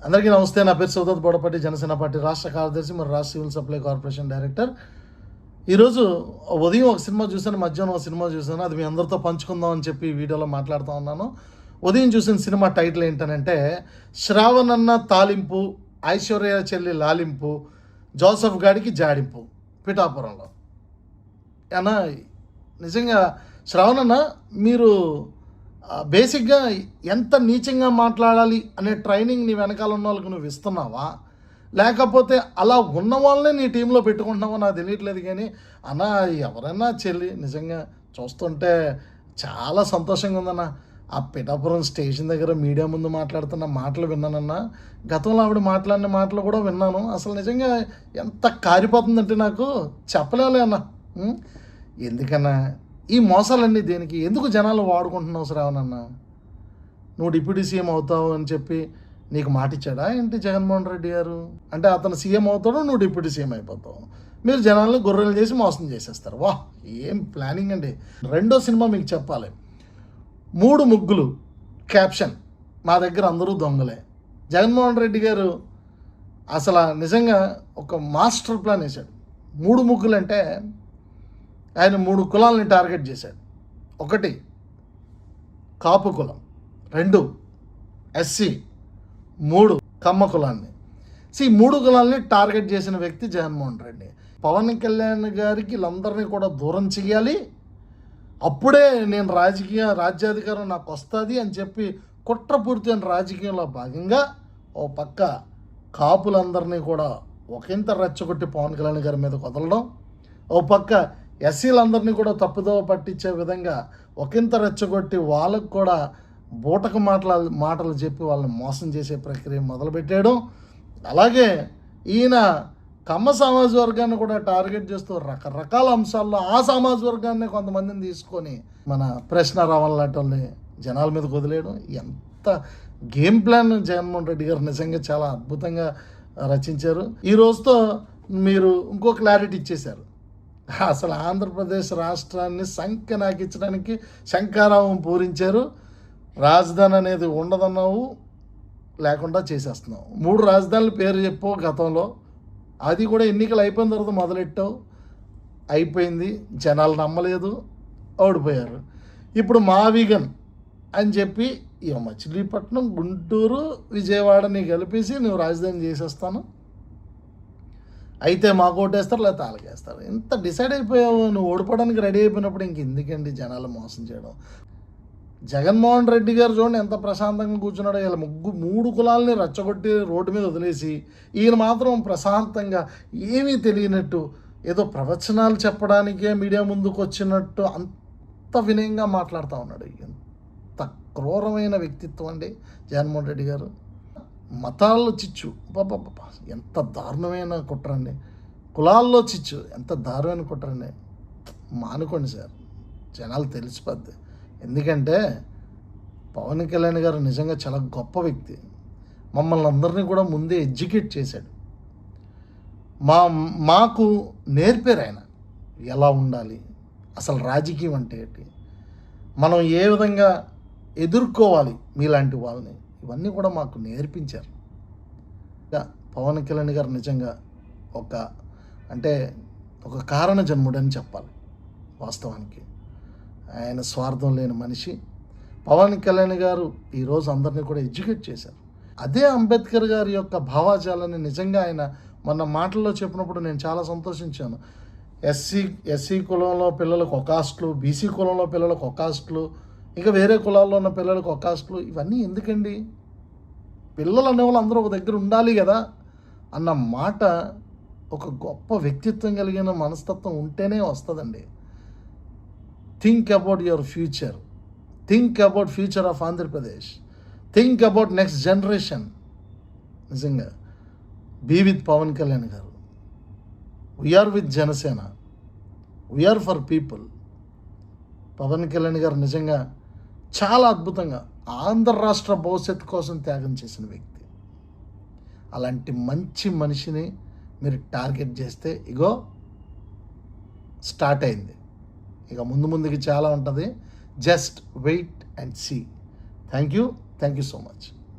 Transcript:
అందరికీ నమస్తే. నా పేరు సౌదత్ బోడపట్టి, జనసేన పార్టీ రాష్ట్ర కార్యదర్శి మరియు రాష్ట్ర సివిల్ సప్లై కార్పొరేషన్ డైరెక్టర్. ఈరోజు ఉదయం ఒక సినిమా చూశాను, మధ్యాహ్నం ఒక సినిమా చూశాను. అది మీ అందరితో పంచుకుందాం అని చెప్పి వీడియోలో మాట్లాడుతూ ఉన్నాను. ఉదయం చూసిన సినిమా టైటిల్ ఏంటనంటే శ్రావణన్న తాలింపు, ఐశ్వర్య చెల్లి లాలింపు, జోసఫ్ గాడికి జాడింపు పిఠాపురంలో. అన్నా నిజంగా శ్రావణన్న, మీరు బేసిక్గా ఎంత నీచంగా మాట్లాడాలి అనే ట్రైనింగ్ నీ వెనకాల ఉన్న వాళ్ళకి నువ్వు ఇస్తున్నావా, లేకపోతే అలా ఉన్న వాళ్ళనే నీ టీంలో పెట్టుకుంటున్నావో నాకు తెలియట్లేదు. కానీ అన్న, ఎవరైనా చెల్లి నిజంగా చూస్తుంటే చాలా సంతోషంగా ఉందన్న. ఆ పిఠాపురం స్టేషన్ దగ్గర మీడియా ముందు మాట్లాడుతున్న మాటలు విన్నానన్నా. గతంలో ఆవిడ మాట్లాడిన మాటలు కూడా విన్నాను. అసలు నిజంగా ఎంత కారిపోతుందంటే నాకు చెప్పలేలే అన్న. ఎందుకన్నా ఈ మోసాలన్నీ దేనికి? ఎందుకు జనాలు వాడుకుంటున్నావు శ్రావణన్న? నువ్వు డిప్యూటీ సీఎం అవుతావు అని చెప్పి నీకు మాట ఇచ్చాడా ఏంటి జగన్మోహన్ రెడ్డి గారు? అంటే అతను సీఎం అవుతాడు, నువ్వు డిప్యూటీ సీఎం అయిపోతావు. మీరు జనాలను గొర్రెలు చేసి మోసం చేసేస్తారు. వాహ్, ఏం ప్లానింగ్ అండి. రెండో సినిమా మీకు చెప్పాలి, 3 ముగ్గులు క్యాప్షన్, మా దగ్గర అందరూ దొంగలే. జగన్మోహన్ రెడ్డి గారు అసలు నిజంగా ఒక మాస్టర్ ప్లాన్ వేశాడు. 3 ముగ్గులు అంటే ఆయన 3 కులాలని టార్గెట్ చేశాడు. 1 కాపు కులం, 2 ఎస్సీ, 3 కమ్మ కులాన్ని. 3 కులాలని టార్గెట్ చేసిన వ్యక్తి జగన్మోహన్ రెడ్డి. పవన్ కళ్యాణ్ గారికి వీళ్ళందరినీ కూడా దూరం చేయాలి, అప్పుడే నేను రాజ్యాధికారం నాకు వస్తుంది అని చెప్పి కుట్రపూర్తి రాజకీయంలో భాగంగా ఓ పక్క కాపులందరినీ కూడా ఒకంత రెచ్చగొట్టి పవన్ కళ్యాణ్ గారి మీద వదలడం, ఓ పక్క ఎస్సీలందరినీ కూడా తప్పుదోవ పట్టించే విధంగా ఒకంత రెచ్చగొట్టి వాళ్ళకు కూడా బూటక మాటలు చెప్పి వాళ్ళని మోసం చేసే ప్రక్రియ మొదలుపెట్టేయడం. అలాగే ఈయన కమ్మ సమాజ వర్గాన్ని కూడా టార్గెట్ చేస్తూ రకరకాల అంశాల్లో ఆ సమాజ వర్గాన్ని కొంతమందిని తీసుకొని మన ప్రశ్న రావణ్ లాంటి వాళ్ళని జనాల మీదకి వదిలేయడం. ఎంత గేమ్ ప్లాన్ జగన్మోహన్ రెడ్డి గారు నిజంగా చాలా అద్భుతంగా రచించారు. ఈ రోజుతో మీరు ఇంకో క్లారిటీ ఇచ్చేశారు. అసలు ఆంధ్రప్రదేశ్ రాష్ట్రాన్ని సంఖ్యనాకించడానికి శంఖారావం పూరించారు. రాజధాని అనేది ఉండదన్నావు, లేకుండా చేసేస్తున్నావు. 3 రాజధానుల పేరు చెప్పు గతంలో, అది కూడా ఎన్నికలు అయిపోయిన తర్వాత మొదలెట్టావు. అయిపోయింది, జనాలు నమ్మలేదు, ఓడిపోయారు. ఇప్పుడు మావిగన్ అని చెప్పి ఇక మచిలీపట్నం, గుంటూరు, విజయవాడని కలిపేసి నువ్వు రాజధాని చేసేస్తాను, అయితే మాకు ఓటేస్తారు లేకపోతే వాళ్ళకేస్తారు. ఇంత డిసైడ్ అయిపోయావు, నువ్వు ఓడిపోవడానికి రెడీ అయిపోయినప్పుడు ఇంక ఎందుకండి జనాలు మోసం చేయడం? జగన్మోహన్ రెడ్డి గారు చూడండి ఎంత ప్రశాంతంగా కూర్చున్నాడో. ఇలా 3 కులాలని రెచ్చగొట్టి రోడ్డు మీద వదిలేసి ఈయన మాత్రం ప్రశాంతంగా ఏమీ తెలియనట్టు ఏదో ప్రవచనాలు చెప్పడానికే మీడియా ముందుకు వచ్చినట్టు అంత వినయంగా మాట్లాడుతూ ఉన్నాడు. ఎంత క్రూరమైన వ్యక్తిత్వం అండి జగన్మోహన్ రెడ్డి గారు. మతాల్లో చిచ్చు, బాబా ఎంత దారుణమైన కుట్రండి. కులాల్లో చిచ్చు ఎంత దారుణమైన కుట్రండి. మానుకోండి సార్, జనాలు తెలిసిపోద్ది. ఎందుకంటే పవన్ కళ్యాణ్ గారు నిజంగా చాలా గొప్ప వ్యక్తి. మమ్మల్ని అందరినీ కూడా ముందే ఎడ్యుకేట్ చేశాడు. మాకు నేర్పారు ఆయన ఎలా ఉండాలి, అసలు రాజకీయం అంటే ఏంటి, మనం ఏ విధంగా ఎదుర్కోవాలి మీలాంటి వాళ్ళని, ఇవన్నీ కూడా మాకు నేర్పించారు. పవన్ కళ్యాణ్ గారు నిజంగా ఒక కారణ జన్ముడని చెప్పాలి. వాస్తవానికి ఆయన స్వార్థం లేని మనిషి. పవన్ కళ్యాణ్ గారు ఈరోజు అందరినీ కూడా ఎడ్యుకేట్ చేశారు. అదే అంబేద్కర్ గారి యొక్క భావాజాలని నిజంగా ఆయన మొన్న మాటల్లో చెప్పినప్పుడు నేను చాలా సంతోషించాను. ఎస్సీ కులంలో పిల్లలకు ఒక కాస్ట్లు, బీసీ కులంలో పిల్లలకు ఒక కాస్ట్లు, ఇంకా వేరే కులాల్లో ఉన్న పిల్లలకు ఒక కాస్ట్లు, ఇవన్నీ ఎందుకండి? పిల్లలు అనేవాళ్ళు అందరూ ఒక దగ్గర ఉండాలి కదా అన్న మాట ఒక గొప్ప వ్యక్తిత్వం కలిగిన మనస్తత్వం ఉంటేనే వస్తుందండి. Think about your future, think about future of Andhra Pradesh, think about next generation. నిజంగా be with Pawan Kalyan garu. We are with Janasena, we are for people. Pawan Kalyan garu నిజంగా చాలా అద్భుతంగా ఆంధ్ర రాష్ట్ర భవిష్యత్తు కోసం త్యాగం చేసిన వ్యక్తి. అలాంటి మంచి మనిషిని మీరు టార్గెట్ చేస్తే ఇగో స్టార్ట్ అయింది. ఇక ముందుకి చాలా ఉంటుంది. Just wait and see. Thank you so much.